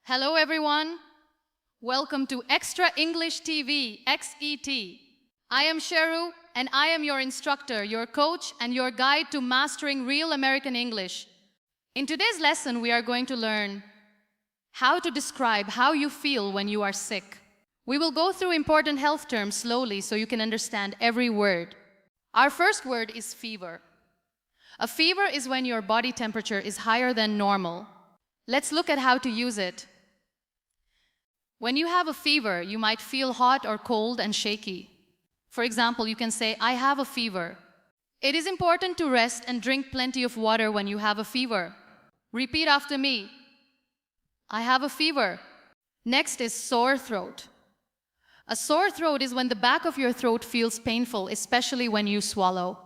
Hello everyone. Welcome to Extra English TV, XET. I am Sheru and I am your instructor, your coach and your guide to mastering real American English. In today's lesson, we are going to learn how to describe how you feel when you are sick. We will go through important health terms slowly so you can understand every word. Our first word is fever. A fever is when your body temperature is higher than normal. Let's look at how to use it. When you have a fever, you might feel hot or cold and shaky. For example, you can say, I have a fever. It is important to rest and drink plenty of water when you have a fever. Repeat after me. I have a fever. Next is sore throat. A sore throat is when the back of your throat feels painful, especially when you swallow.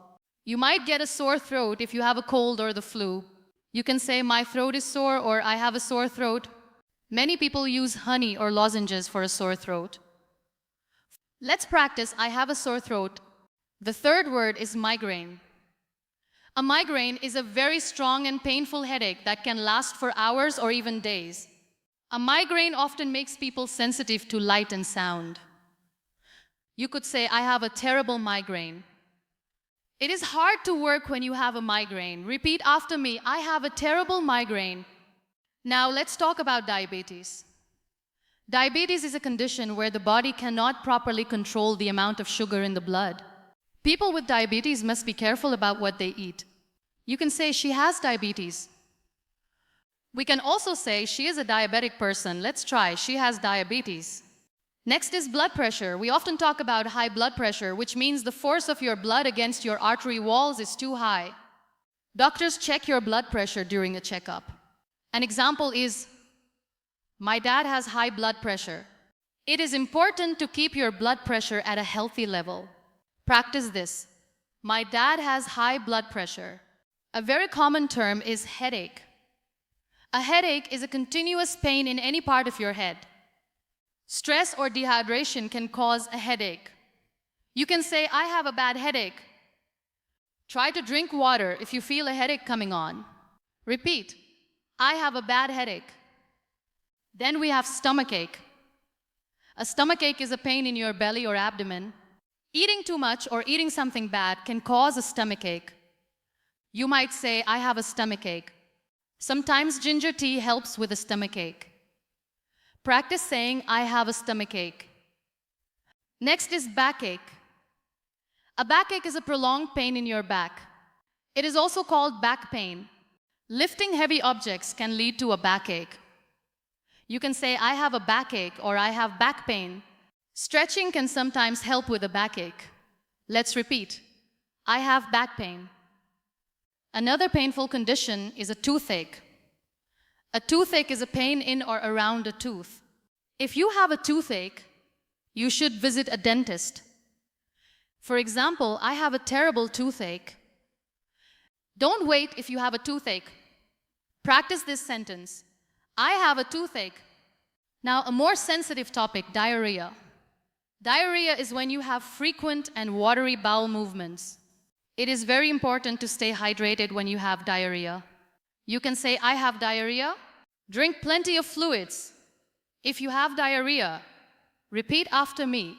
You might get a sore throat if you have a cold or the flu. You can say, my throat is sore or I have a sore throat. Many people use honey or lozenges for a sore throat. Let's practice I have a sore throat. The third word is migraine. A migraine is a very strong and painful headache that can last for hours or even days. A migraine often makes people sensitive to light and sound. You could say, I have a terrible migraine. It is hard to work when you have a migraine. Repeat after me, I have a terrible migraine. Now let's talk about diabetes. Diabetes is a condition where the body cannot properly control the amount of sugar in the blood. People with diabetes must be careful about what they eat. You can say she has diabetes. We can also say she is a diabetic person. Let's try, she has diabetes. Next is blood pressure. We often talk about high blood pressure, which means the force of your blood against your artery walls is too high. Doctors check your blood pressure during a checkup. An example is, my dad has high blood pressure. It is important to keep your blood pressure at a healthy level. Practice this. My dad has high blood pressure. A very common term is headache. A headache is a continuous pain in any part of your head. Stress or dehydration can cause a headache. You can say, I have a bad headache. Try to drink water if you feel a headache coming on. Repeat. I have a bad headache. Then we have stomachache. A stomachache is a pain in your belly or abdomen. Eating too much or eating something bad can cause a stomachache. You might say, I have a stomachache. Sometimes ginger tea helps with a stomachache. Practice saying, I have a stomachache. Next is backache. A backache is a prolonged pain in your back. It is also called back pain. Lifting heavy objects can lead to a backache. You can say, I have a backache or I have back pain. Stretching can sometimes help with a backache. Let's repeat. I have back pain. Another painful condition is a toothache. A toothache is a pain in or around a tooth. If you have a toothache, you should visit a dentist. For example, I have a terrible toothache. Don't wait if you have a toothache. Practice this sentence. I have a toothache. Now, a more sensitive topic, diarrhea. Diarrhea is when you have frequent and watery bowel movements. It is very important to stay hydrated when you have diarrhea. You can say, I have diarrhea. Drink plenty of fluids. If you have diarrhea, repeat after me.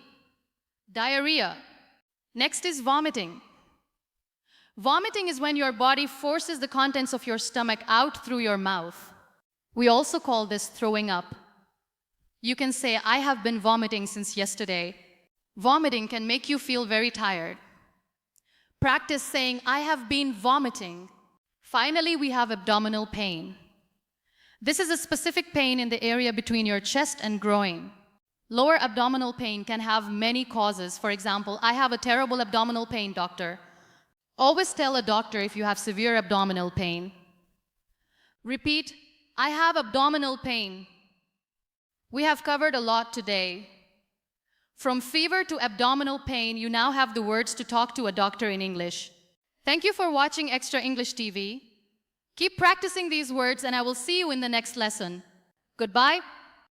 Diarrhea. Next is vomiting. Vomiting is when your body forces the contents of your stomach out through your mouth. We also call this throwing up. You can say, I have been vomiting since yesterday. Vomiting can make you feel very tired. Practice saying, I have been vomiting. Finally, we have abdominal pain. This is a specific pain in the area between your chest and groin. Lower abdominal pain can have many causes. For example, I have a terrible abdominal pain, doctor. Always tell a doctor if you have severe abdominal pain. Repeat, I have abdominal pain. We have covered a lot today. From fever to abdominal pain, you now have the words to talk to a doctor in English. Thank you for watching Extra English TV. Keep practicing these words and I will see you in the next lesson. Goodbye.